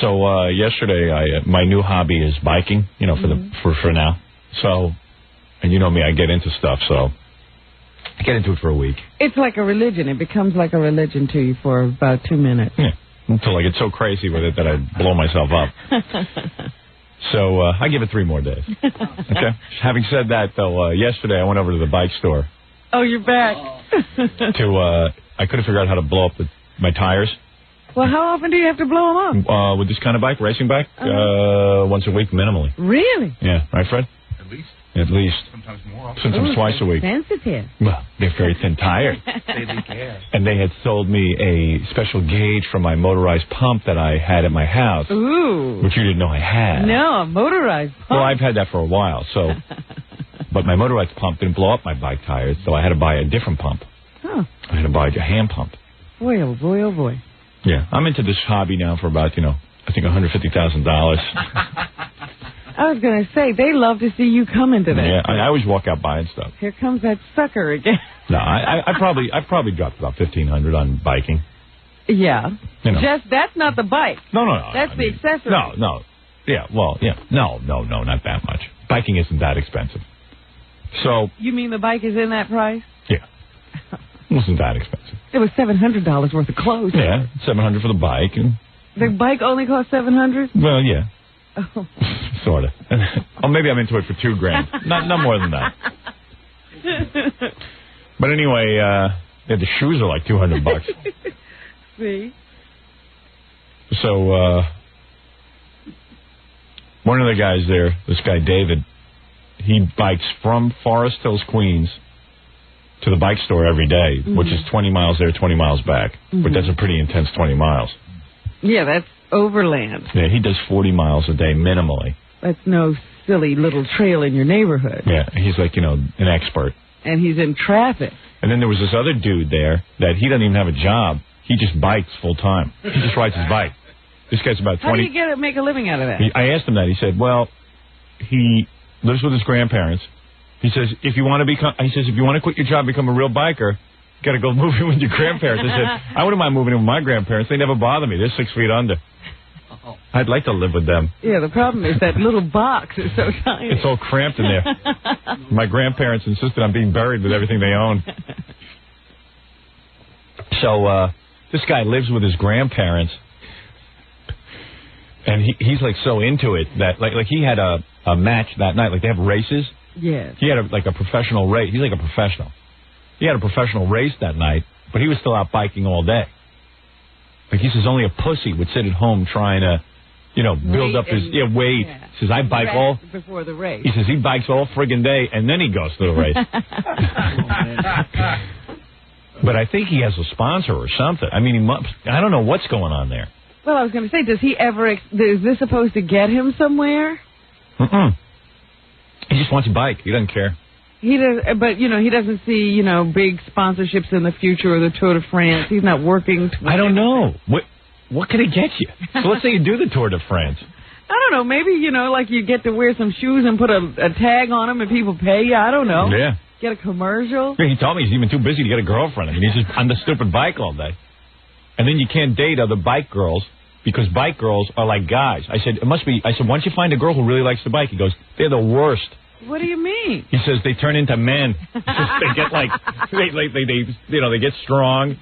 So yesterday, my new hobby is biking, you know, for now. So, and you know me, I get into stuff, so I get into it for a week. It's like a religion. It becomes like a religion to you for about 2 minutes. Yeah, until I get so crazy with it that I blow myself up. So I give it 3 more days. Okay. Having said that, though, yesterday I went over to the bike store. Oh, you're back. I couldn't figure out how to blow up my tires. Well, how often do you have to blow them up? With this kind of bike, racing bike, once a week minimally. Really? Yeah, right, Fred? At least. At least. Sometimes more. Sometimes twice a week. Sensitive. Well, they're very thin tires. They care. And they had sold me a special gauge for my motorized pump that I had at my house. Ooh. Which you didn't know I had. No, a motorized pump. Well, I've had that for a while, so. But my motorized pump didn't blow up my bike tires, so I had to buy a different pump. Huh. I had to buy a hand pump. Boy, oh boy, oh boy. Yeah, I'm into this hobby now for about, I think $150,000. I was going to say, they love to see you come into that. Yeah, I always walk out buying stuff. Here comes that sucker again. No, I probably dropped about $1,500 on biking. Yeah. Just, that's not the bike. No. That's the accessory. No. Yeah, well, yeah. No, not that much. Biking isn't that expensive. So. You mean the bike is in that price? Yeah. It wasn't that expensive. It was $700 worth of clothes. Yeah, $700 for the bike. And the bike only cost $700? Well, yeah. Oh. Sort of. Oh, maybe I'm into it for $2,000. Not more than that. But anyway, the shoes are like $200. See? So, one of the guys there, this guy David, he bikes from Forest Hills, Queens, to the bike store every day, which is 20 miles there, 20 miles back. But that's a pretty intense 20 miles. Yeah, that's overland. Yeah, he does 40 miles a day minimally. That's no silly little trail in your neighborhood. Yeah, he's like, an expert. And he's in traffic. And then there was this other dude there that he doesn't even have a job. He just bikes full time. He just rides his bike. This guy's about 20. How do you make a living out of that? I asked him that. He said, well, he lives with his grandparents. He says, if you want to quit your job and become a real biker, you got to go move in with your grandparents. I said, I wouldn't mind moving in with my grandparents. They never bother me. They're 6 feet under. I'd like to live with them. Yeah, the problem is that little box is so tiny. It's all cramped in there. My grandparents insisted on being buried with everything they own. So this guy lives with his grandparents, and he's like so into it that like he had a match that night. Like they have races. Yes. He had a professional race. He's like a professional. He had a professional race that night, but he was still out biking all day. Like he says, only a pussy would sit at home trying to, build up his weight. Yeah. He says, I bike all before the race. He says he bikes all friggin' day and then he goes to the race. But I think he has a sponsor or something. I mean, I don't know what's going on there. Well, I was going to say, does he ever? Is this supposed to get him somewhere? He just wants a bike. He doesn't care. He does, but he doesn't see big sponsorships in the future or the Tour de France. He's not working. I don't know. What could it get you? So let's say you do the Tour de France. I don't know. Maybe like you get to wear some shoes and put a tag on them and people pay you. I don't know. Yeah. Get a commercial. Yeah, he told me he's even too busy to get a girlfriend. I mean, he's just on the stupid bike all day. And then you can't date other bike girls because bike girls are like guys. I said, it must be. I said, once you find a girl who really likes to bike, he goes, they're the worst. What do you mean? He says they turn into men. They get they get strong.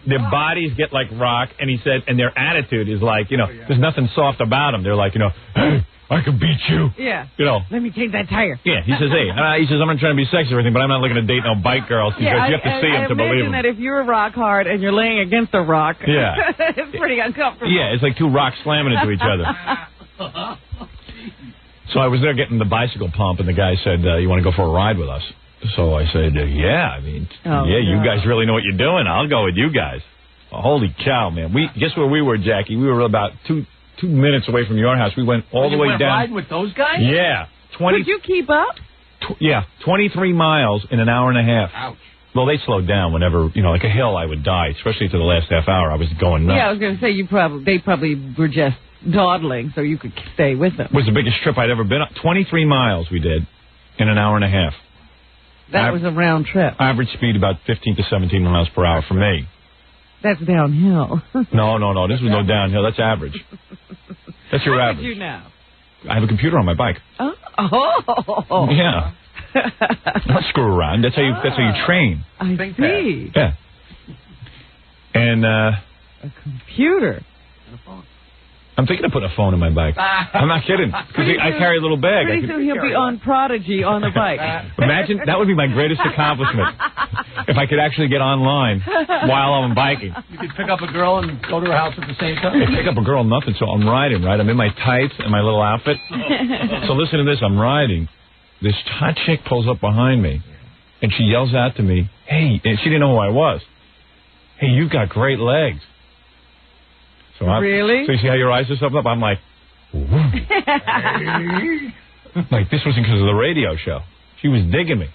Their bodies get like rock, and he said, and their attitude is like, there's nothing soft about them. They're like, hey, I can beat you. Yeah. Let me change that tire. Yeah. He says, hey, I'm not trying to be sexy or anything, but I'm not looking to date no bike girls. He goes, you have to see them to believe them. I imagine that if you're rock hard and you're laying against a rock, it's pretty uncomfortable. Yeah, it's like two rocks slamming into each other. So I was there getting the bicycle pump, and the guy said, you want to go for a ride with us? So I said, yeah. I mean, you guys really know what you're doing. I'll go with you guys. Oh, holy cow, man. Guess where we were, Jackie? We were about two minutes away from your house. We went all the way down. You went riding with those guys? Yeah. Could you keep up? 23 miles in an hour and a half. Ouch. Well, they slowed down whenever, like a hill, I would die, especially to the last half hour. I was going nuts. Yeah, I was going to say, they probably were just dawdling so you could stay with them. It was the biggest trip I'd ever been on. 23 miles we did in an hour and a half. That was a round trip. Average speed about 15 to 17 miles per hour for me. That's downhill. No. This was no downhill. That's average. That's your How average. would you know? I have a computer on my bike. Oh. Yeah. Don't screw around. That's how you train. I see. Yeah. And a computer. And a phone. I'm thinking of putting a phone in my bike. I'm not kidding. Because I carry a little bag. Pretty soon he'll be on Prodigy on the bike. Imagine, that would be my greatest accomplishment. If I could actually get online while I'm biking. You could pick up a girl and go to her house at the same time. I pick up a girl, nothing, so I'm riding, right? I'm in my tights and my little outfit. So listen to this, I'm riding. This hot chick pulls up behind me, and she yells out to me, hey, and she didn't know who I was. Hey, you've got great legs. So really? So you see how your eyes just open up? I'm like, like this wasn't because of the radio show. She was digging me.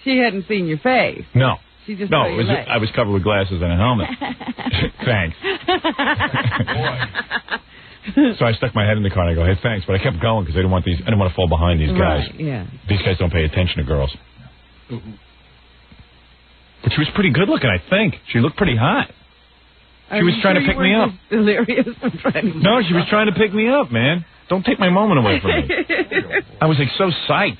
She hadn't seen your face. No. She just No, I was covered with glasses and a helmet. Thanks. So I stuck my head in the car and I go, hey, thanks. But I kept going because I didn't want to fall behind these guys. Right, yeah. These guys don't pay attention to girls. But she was pretty good looking, I think. She looked pretty hot. She was trying to pick me up. Delirious No, she was trying to pick me up, man. Don't take my moment away from me. I was like so psyched.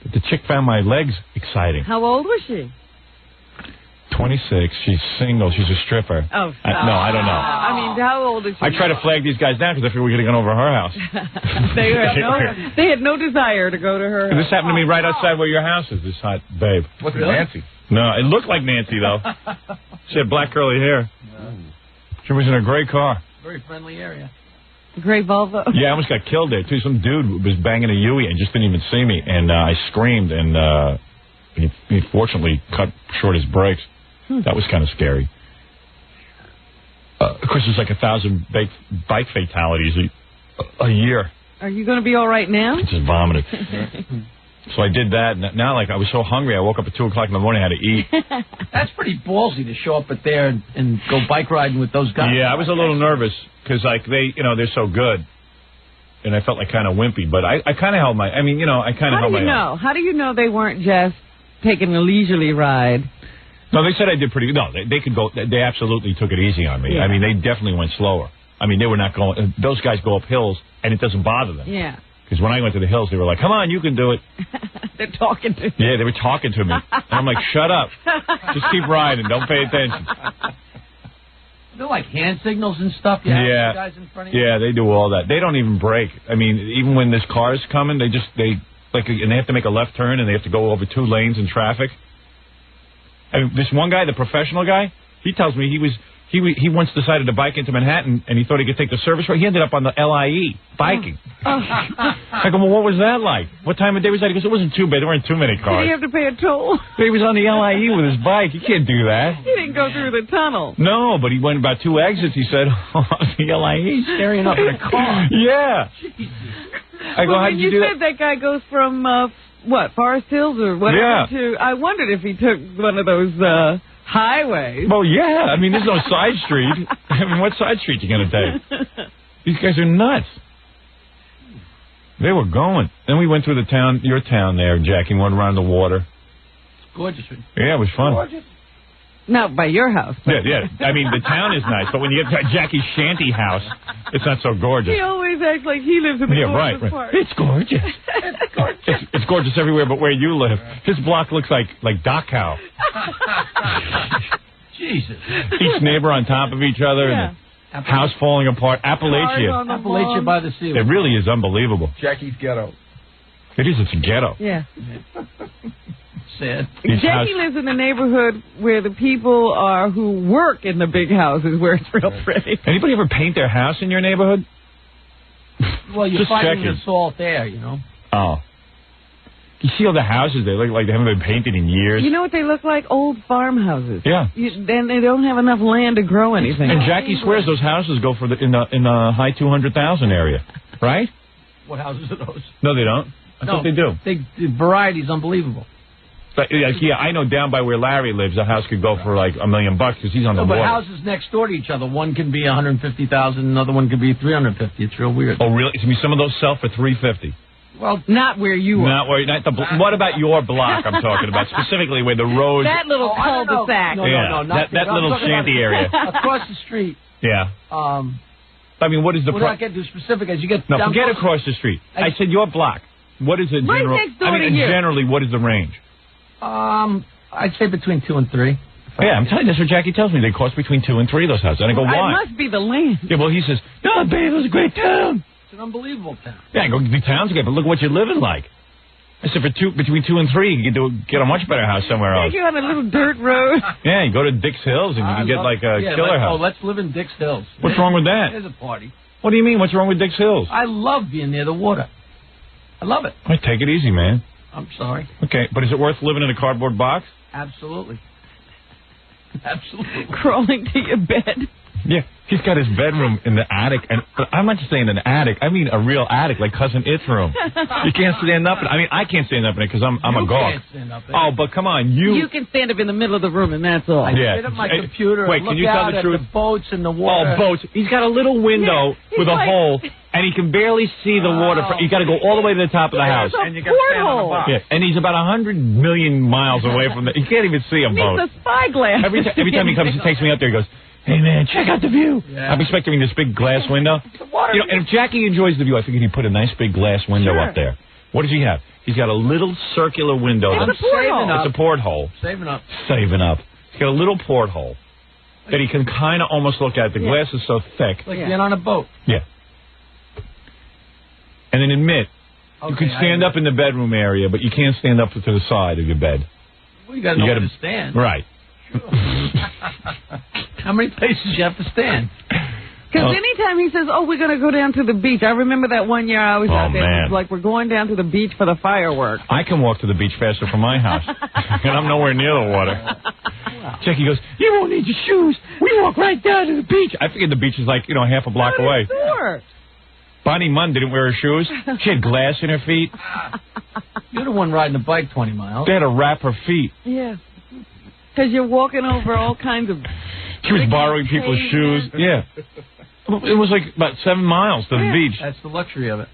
But the chick found my legs exciting. How old was she? 26. She's single. She's a stripper. Oh, no, I don't know. I mean, how old is she? I tried to flag these guys down because I figured we could have gone over her house. They had no desire to go to her house. This happened to me right outside where your house is, this hot babe. What's it, Nancy? No, it looked like Nancy, though. She had black curly hair. She was in a gray car. Very friendly area. Gray Volvo? Yeah, I almost got killed there, too. Some dude was banging a Yui and just didn't even see me. And I screamed, and he fortunately cut short his brakes. That was kind of scary. Of course, there's like 1,000 bike fatalities a year. Are you going to be all right now? I just vomited. So I did that. Now, like, I was so hungry, I woke up at 2 o'clock in the morning, I had to eat. That's pretty ballsy to show up at there and go bike riding with those guys. Yeah, I was a little nervous because, like, they're so good. And I felt like kind of wimpy, but I kind of held my, I kind of held my own. How do you know they weren't just taking a leisurely ride? No, they said I did pretty good. No, they could go, they absolutely took it easy on me. Yeah. I mean, they definitely went slower. I mean, they were not going, those guys go up hills, and it doesn't bother them. Yeah. Because when I went to the hills, they were like, come on, you can do it. They're talking to you. Yeah, they were talking to me. And I'm like, shut up. Just keep riding. Don't pay attention. They're like hand signals and stuff. Yeah. Guys in front of you. Yeah, they do all that. They don't even brake. I mean, even when this car's coming, and they have to make a left turn, and they have to go over 2 lanes in traffic. I mean, this one guy, the professional guy, he tells me he once decided to bike into Manhattan, and he thought he could take the service road. He ended up on the LIE, biking. I go, well, what was that like? What time of day was that? He goes, it wasn't too bad. There weren't too many cars. Did he have to pay a toll? He was on the LIE with his bike. He can't do that. He didn't go through the tunnel. No, but he went about 2 exits, he said, on the LIE. Staring up at a car. Yeah. I go, how'd you do that? You said that guy goes from, Forest Hills or whatever to, I wondered if he took one of those, highways. Well, yeah. I mean, there's no side street. I mean, what side street you going to take? These guys are nuts. They were going. Then we went through the town, your town there, Jackie, went around the water. It's gorgeous. Yeah, it was fun. Gorgeous. Not by your house. Yeah. I mean, the town is nice, but when you get to Jackie's shanty house, it's not so gorgeous. He always acts like he lives in the gorgeous part. It's gorgeous. It's gorgeous. It's gorgeous everywhere but where you live. His block looks like Dachau. Jesus. Each neighbor on top of each other. Yeah. And the house falling apart. Appalachia. Appalachia by the sea. It really is unbelievable. Jackie's ghetto. It is. It's a ghetto. Yeah. Sad. Jackie lives in a neighborhood where the people are who work in the big houses where it's real pretty. Anybody ever paint their house in your neighborhood? Well, you're Just finding checking. the salt there, you know. Oh. You see all the houses, they look like they haven't been painted in years. You know what they look like? Old farmhouses. Yeah. Then they don't have enough land to grow anything. And Jackie swears those houses go for in the high 200,000 area, right? What houses are those? No, they don't. I thought they do. The variety's unbelievable. But, yeah, I know down by where Larry lives, a house could go for like $1 million because he's on the water. But houses next door to each other, one can be 150,000, another one could be 350. It's real weird. Oh, really? I mean, some of those sell for 350. Well, not where you are. Not where. What about your block? I'm talking about specifically where the road. That little cul-de-sac. No, that little shanty area Across the street. Yeah. I mean, what is the... Without getting too specific, as you get... No, forget across the street. I said your block. What is it general... Right next door I mean, to you. generally, what is the range? I'd say between 2 and 3. Yeah, I'm telling you, that's what Jackie tells me. They cost between 2 and 3 of those houses. And I go, why? It must be the land. Yeah, well, he says, no, Bayville's a great town. It's an unbelievable town. Yeah, I go, the town's great, but look what you're living like. I said, between 2 and 3, you can get a much better house somewhere else. Take you on a little dirt road. Yeah, you go to Dick's Hills and you can get like a killer house. Oh, let's live in Dick's Hills. What's wrong with that? There's a party. What do you mean, what's wrong with Dick's Hills? I love being near the water. I love it. All right, take it easy, man. I'm sorry. Okay, but is it worth living in a cardboard box? Absolutely. Absolutely. Crawling to your bed. Yeah, he's got his bedroom in the attic, and I'm not just saying an attic. I mean a real attic, like Cousin It's room. You can't stand up in it. I mean, I can't stand up in it because I'm a gawk. Can't stand up in Oh, but come on, you can stand up in the middle of the room, and that's all. I sit at my computer wait, and can look you tell out the at truth? the boats and the water. Oh, boats. He's got a little window with a hole, and he can barely see the water. You got to go all the way to the top of the house. There's a porthole. Yeah, and he's about 100 million miles away from the... You can't even see a boat. Needs a spyglass. Every time he comes and takes me up there, he goes, hey, man, check out the view. Yeah. I'm expecting this big glass window. You know, and if Jackie enjoys the view, I figured he'd put a nice big glass window up there. What does he have? He's got a little circular window. It's a porthole. It's a porthole. Saving up. Saving up. He's got a little porthole that he can kind of almost look at. The glass is so thick. Like being on a boat. Yeah. And then admit, you can stand up in the bedroom area, but you can't stand up to the side of your bed. Well, you got to know where to stand. Right. How many places you have to stand? Because anytime he says, we're going to go down to the beach. I remember that one year I was out there. Man. It was like, we're going down to the beach for the fireworks. I can walk to the beach faster from my house. And I'm nowhere near the water. Wow. Jackie goes, you won't need your shoes. We walk right down to the beach. I figured the beach is like, half a block away. Sure. Bonnie Munn didn't wear her shoes. She had glass in her feet. You're the one riding a bike 20 miles. They had to wrap her feet. Yeah. Because you're walking over all kinds of... She was borrowing people's shoes. Yeah. It was like about 7 miles to the beach. That's the luxury of it.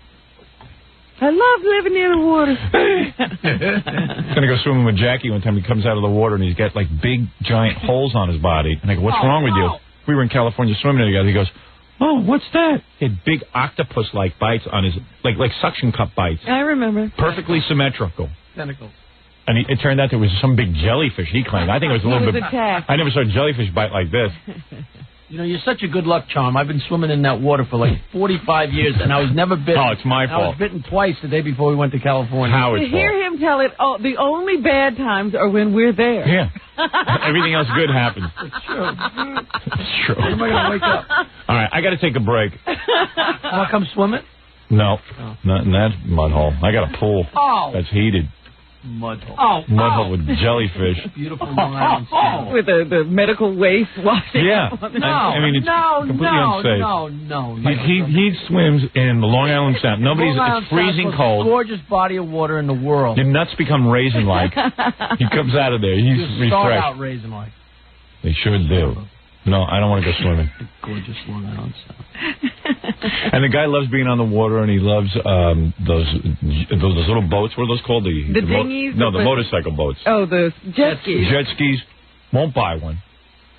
I love living near the water. He's going to go swimming with Jackie one time. He comes out of the water, and he's got, like, big, giant holes on his body. And I go, what's wrong with you? We were in California swimming together. He goes, oh, what's that? He had big octopus-like bites on his, like suction cup bites. I remember. Perfectly symmetrical. Tentacles. And it turned out there was some big jellyfish he claimed. I think it was a little bit... attacked. I never saw a jellyfish bite like this. You're such a good luck charm. I've been swimming in that water for like 45 years, and I was never bitten. Oh, it's my fault. I was bitten twice the day before we went to California. Howard's To hear him tell it, the only bad times are when we're there. Yeah. Everything else good happens. It's true. It's true. When am I going to wake up? All right, I got to take a break. Want to come swimming? No, not in that mud hole. I got a pool that's heated. Mud hole. Mud hole with jellyfish. Beautiful Long Island sand. With the medical waste washing. Yeah. No, it's completely unsafe. No. He swims in the Long Island Sound. It's freezing cold. Gorgeous body of water in the world. Your nuts become raisin-like. He comes out of there. He's refreshed. Start out raisin-like. They sure do. No, I don't want to go swimming. Gorgeous Long Island Sound. And the guy loves being on the water, and he loves those little boats. What are those called? The dinghies? No, the motorcycle boats. Oh, the jet skis. Jet skis. Won't buy one.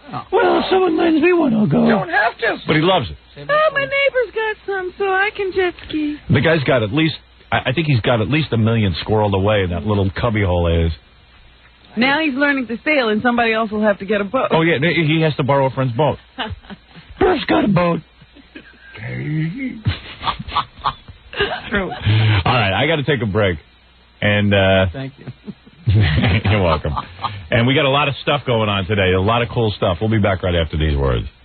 Oh. Well, if someone lends me one, I'll go. You don't have to. But he loves it. My neighbor's got some, so I can jet ski. The guy's got at least, I think he's got at least 1 million squirreled away in that little cubbyhole of his. Now he's learning to sail, and somebody else will have to get a boat. Oh, yeah, he has to borrow a friend's boat. Bruce got a boat. True. All right, I got to take a break. And thank you. You're welcome. And we got a lot of stuff going on today, a lot of cool stuff. We'll be back right after these words.